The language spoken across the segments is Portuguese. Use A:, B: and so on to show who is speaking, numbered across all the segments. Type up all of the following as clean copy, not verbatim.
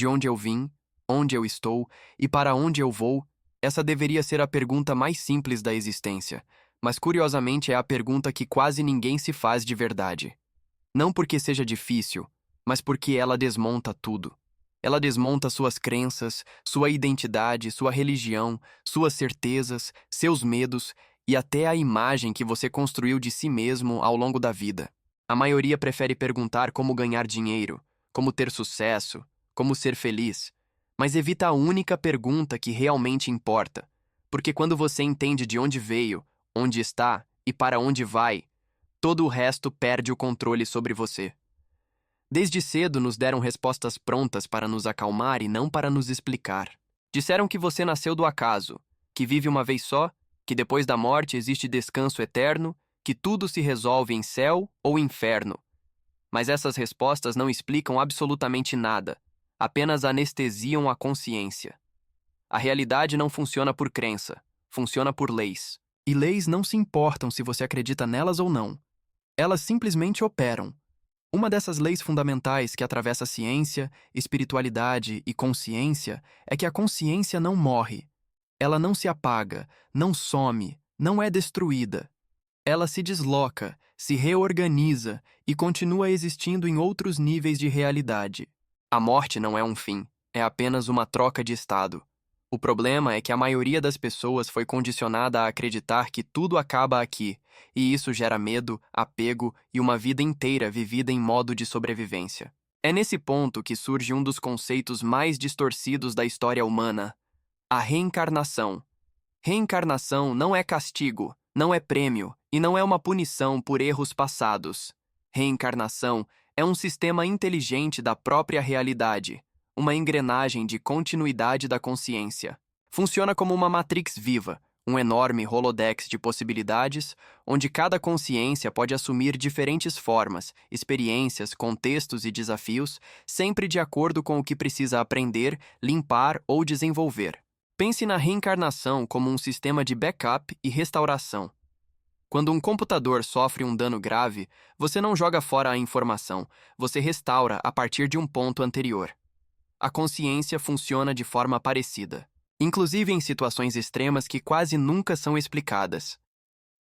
A: De onde eu vim, onde eu estou e para onde eu vou, essa deveria ser a pergunta mais simples da existência, mas curiosamente é a pergunta que quase ninguém se faz de verdade. Não porque seja difícil, mas porque ela desmonta tudo. Ela desmonta suas crenças, sua identidade, sua religião, suas certezas, seus medos e até a imagem que você construiu de si mesmo ao longo da vida. A maioria prefere perguntar como ganhar dinheiro, como ter sucesso, como ser feliz, mas evita a única pergunta que realmente importa, porque quando você entende de onde veio, onde está e para onde vai, todo o resto perde o controle sobre você. Desde cedo nos deram respostas prontas para nos acalmar e não para nos explicar. Disseram que você nasceu do acaso, que vive uma vez só, que depois da morte existe descanso eterno, que tudo se resolve em céu ou inferno. Mas essas respostas não explicam absolutamente nada, apenas anestesiam a consciência. A realidade não funciona por crença, funciona por leis. E leis não se importam se você acredita nelas ou não. Elas simplesmente operam. Uma dessas leis fundamentais que atravessa ciência, espiritualidade e consciência é que a consciência não morre. Ela não se apaga, não some, não é destruída. Ela se desloca, se reorganiza e continua existindo em outros níveis de realidade. A morte não é um fim, é apenas uma troca de estado. O problema é que a maioria das pessoas foi condicionada a acreditar que tudo acaba aqui, e isso gera medo, apego e uma vida inteira vivida em modo de sobrevivência. É nesse ponto que surge um dos conceitos mais distorcidos da história humana: a reencarnação. Reencarnação não é castigo, não é prêmio e não é uma punição por erros passados. Reencarnação é um sistema inteligente da própria realidade, uma engrenagem de continuidade da consciência. Funciona como uma matrix viva, um enorme holodex de possibilidades, onde cada consciência pode assumir diferentes formas, experiências, contextos e desafios, sempre de acordo com o que precisa aprender, limpar ou desenvolver. Pense na reencarnação como um sistema de backup e restauração. Quando um computador sofre um dano grave, você não joga fora a informação, você restaura a partir de um ponto anterior. A consciência funciona de forma parecida, inclusive em situações extremas que quase nunca são explicadas.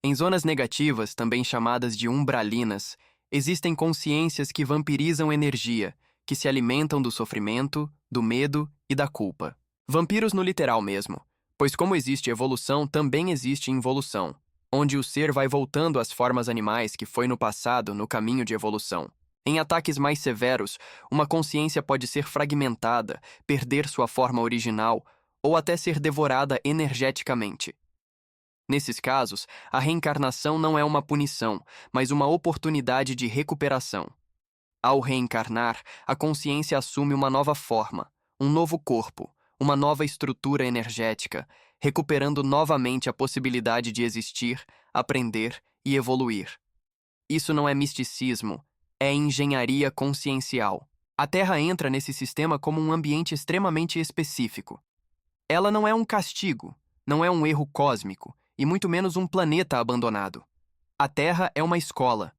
A: Em zonas negativas, também chamadas de umbralinas, existem consciências que vampirizam energia, que se alimentam do sofrimento, do medo e da culpa. Vampiros no literal mesmo, pois como existe evolução, também existe involução, onde o ser vai voltando às formas animais que foi no passado no caminho de evolução. Em ataques mais severos, uma consciência pode ser fragmentada, perder sua forma original ou até ser devorada energeticamente. Nesses casos, a reencarnação não é uma punição, mas uma oportunidade de recuperação. Ao reencarnar, a consciência assume uma nova forma, um novo corpo, uma nova estrutura energética, recuperando novamente a possibilidade de existir, aprender e evoluir. Isso não é misticismo, é engenharia consciencial. A Terra entra nesse sistema como um ambiente extremamente específico. Ela não é um castigo, não é um erro cósmico, e muito menos um planeta abandonado. A Terra é uma escola,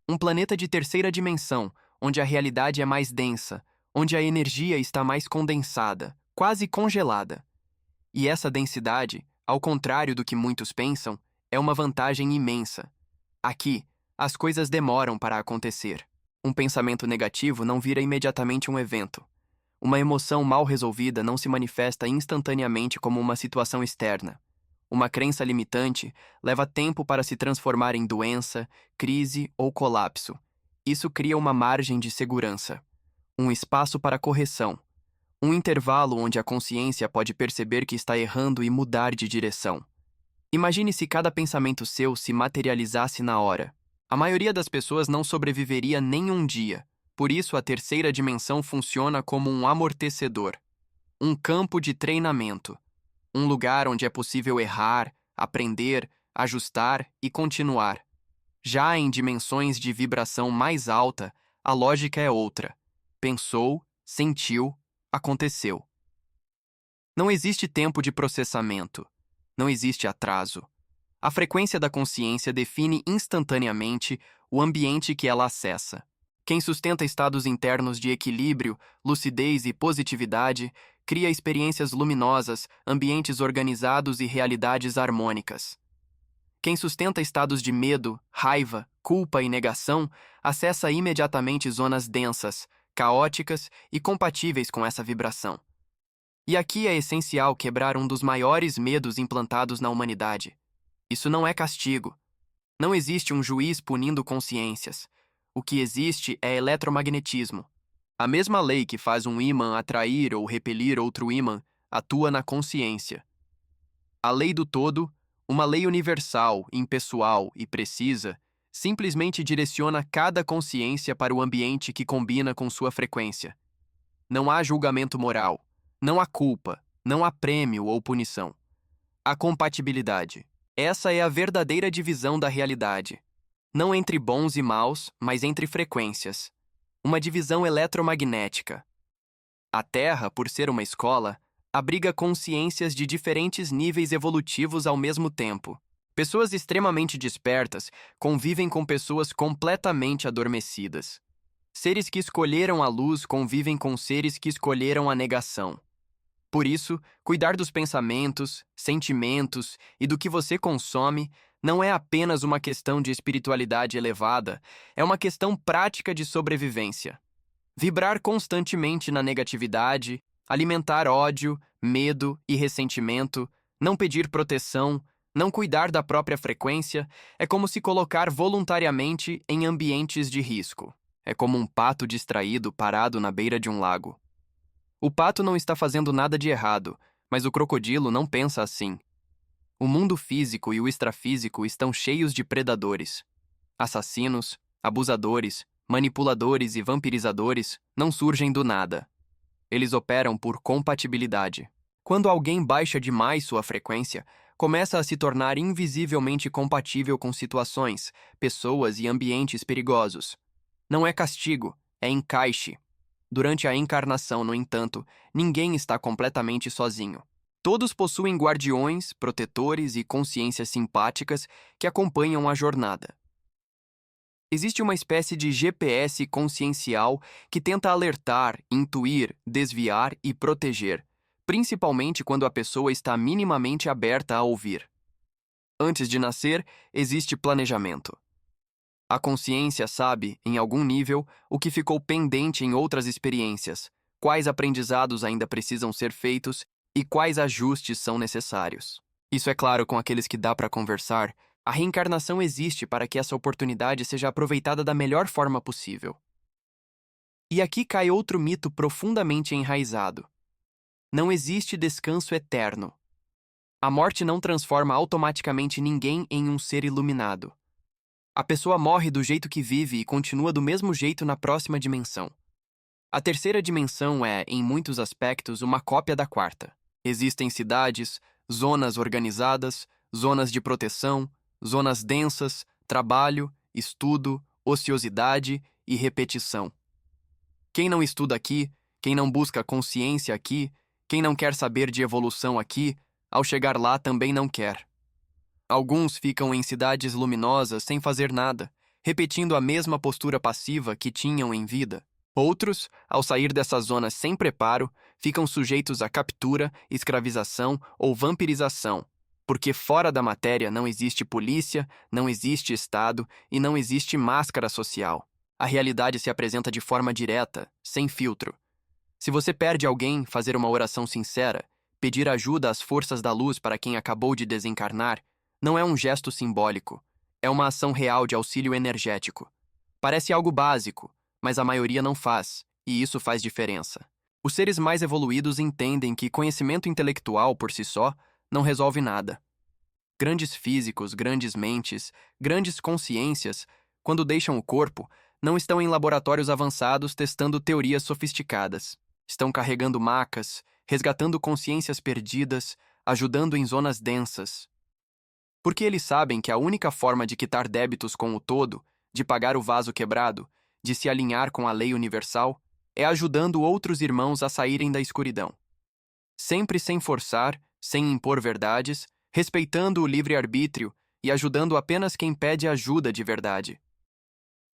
A: um planeta de terceira dimensão, onde a realidade é mais densa, onde a energia está mais condensada, quase congelada. E essa densidade, ao contrário do que muitos pensam, é uma vantagem imensa. Aqui, as coisas demoram para acontecer. Um pensamento negativo não vira imediatamente um evento. Uma emoção mal resolvida não se manifesta instantaneamente como uma situação externa. Uma crença limitante leva tempo para se transformar em doença, crise ou colapso. Isso cria uma margem de segurança, um espaço para correção, um intervalo onde a consciência pode perceber que está errando e mudar de direção. Imagine se cada pensamento seu se materializasse na hora. A maioria das pessoas não sobreviveria nem um dia. Por isso, a terceira dimensão funciona como um amortecedor, um campo de treinamento, um lugar onde é possível errar, aprender, ajustar e continuar. Já em dimensões de vibração mais alta, a lógica é outra. Pensou, sentiu, aconteceu. Não existe tempo de processamento. Não existe atraso. A frequência da consciência define instantaneamente o ambiente que ela acessa. Quem sustenta estados internos de equilíbrio, lucidez e positividade, cria experiências luminosas, ambientes organizados e realidades harmônicas. Quem sustenta estados de medo, raiva, culpa e negação, acessa imediatamente zonas densas, caóticas e compatíveis com essa vibração. E aqui é essencial quebrar um dos maiores medos implantados na humanidade. Isso não é castigo. Não existe um juiz punindo consciências. O que existe é eletromagnetismo. A mesma lei que faz um ímã atrair ou repelir outro ímã atua na consciência. A lei do todo, uma lei universal, impessoal e precisa, simplesmente direciona cada consciência para o ambiente que combina com sua frequência. Não há julgamento moral, não há culpa, não há prêmio ou punição. Há compatibilidade. Essa é a verdadeira divisão da realidade. Não entre bons e maus, mas entre frequências. Uma divisão eletromagnética. A Terra, por ser uma escola, abriga consciências de diferentes níveis evolutivos ao mesmo tempo. Pessoas extremamente despertas convivem com pessoas completamente adormecidas. Seres que escolheram a luz convivem com seres que escolheram a negação. Por isso, cuidar dos pensamentos, sentimentos e do que você consome não é apenas uma questão de espiritualidade elevada, é uma questão prática de sobrevivência. Vibrar constantemente na negatividade, alimentar ódio, medo e ressentimento, não pedir proteção, não cuidar da própria frequência, é como se colocar voluntariamente em ambientes de risco. É como um pato distraído parado na beira de um lago. O pato não está fazendo nada de errado, mas o crocodilo não pensa assim. O mundo físico e o extrafísico estão cheios de predadores. Assassinos, abusadores, manipuladores e vampirizadores não surgem do nada. Eles operam por compatibilidade. Quando alguém baixa demais sua frequência, começa a se tornar invisivelmente compatível com situações, pessoas e ambientes perigosos. Não é castigo, é encaixe. Durante a encarnação, no entanto, ninguém está completamente sozinho. Todos possuem guardiões, protetores e consciências simpáticas que acompanham a jornada. Existe uma espécie de GPS consciencial que tenta alertar, intuir, desviar e proteger, principalmente quando a pessoa está minimamente aberta a ouvir. Antes de nascer, existe planejamento. A consciência sabe, em algum nível, o que ficou pendente em outras experiências, quais aprendizados ainda precisam ser feitos e quais ajustes são necessários. Isso é claro com aqueles que dá para conversar. A reencarnação existe para que essa oportunidade seja aproveitada da melhor forma possível. E aqui cai outro mito profundamente enraizado. Não existe descanso eterno. A morte não transforma automaticamente ninguém em um ser iluminado. A pessoa morre do jeito que vive e continua do mesmo jeito na próxima dimensão. A terceira dimensão é, em muitos aspectos, uma cópia da quarta. Existem cidades, zonas organizadas, zonas de proteção, zonas densas, trabalho, estudo, ociosidade e repetição. Quem não estuda aqui, quem não busca consciência aqui, quem não quer saber de evolução aqui, ao chegar lá também não quer. Alguns ficam em cidades luminosas sem fazer nada, repetindo a mesma postura passiva que tinham em vida. Outros, ao sair dessas zonas sem preparo, ficam sujeitos a captura, escravização ou vampirização, porque fora da matéria não existe polícia, não existe Estado e não existe máscara social. A realidade se apresenta de forma direta, sem filtro. Se você perde alguém, fazer uma oração sincera, pedir ajuda às forças da luz para quem acabou de desencarnar, não é um gesto simbólico, é uma ação real de auxílio energético. Parece algo básico, mas a maioria não faz, e isso faz diferença. Os seres mais evoluídos entendem que conhecimento intelectual por si só não resolve nada. Grandes físicos, grandes mentes, grandes consciências, quando deixam o corpo, não estão em laboratórios avançados testando teorias sofisticadas. Estão carregando macas, resgatando consciências perdidas, ajudando em zonas densas. Porque eles sabem que a única forma de quitar débitos com o todo, de pagar o vaso quebrado, de se alinhar com a lei universal, é ajudando outros irmãos a saírem da escuridão. Sempre sem forçar, sem impor verdades, respeitando o livre-arbítrio e ajudando apenas quem pede ajuda de verdade.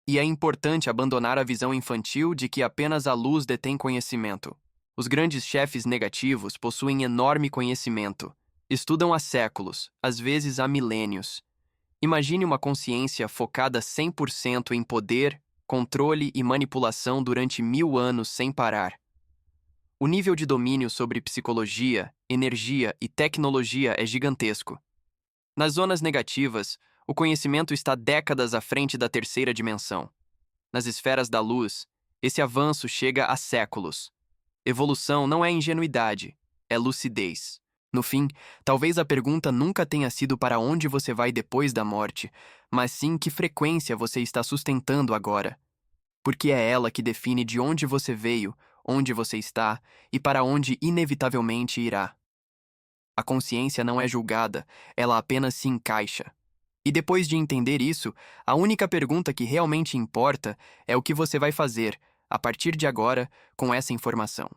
A: E é importante abandonar a visão infantil de que apenas a luz detém conhecimento. Os grandes chefes negativos possuem enorme conhecimento. Estudam há séculos, às vezes há milênios. Imagine uma consciência focada 100% em poder, controle e manipulação durante 1000 anos sem parar. O nível de domínio sobre psicologia, energia e tecnologia é gigantesco. Nas zonas negativas, o conhecimento está décadas à frente da terceira dimensão. Nas esferas da luz, esse avanço chega a séculos. Evolução não é ingenuidade, é lucidez. No fim, talvez a pergunta nunca tenha sido para onde você vai depois da morte, mas sim que frequência você está sustentando agora. Porque é ela que define de onde você veio, onde você está e para onde inevitavelmente irá. A consciência não é julgada, ela apenas se encaixa. E depois de entender isso, a única pergunta que realmente importa é o que você vai fazer, a partir de agora, com essa informação.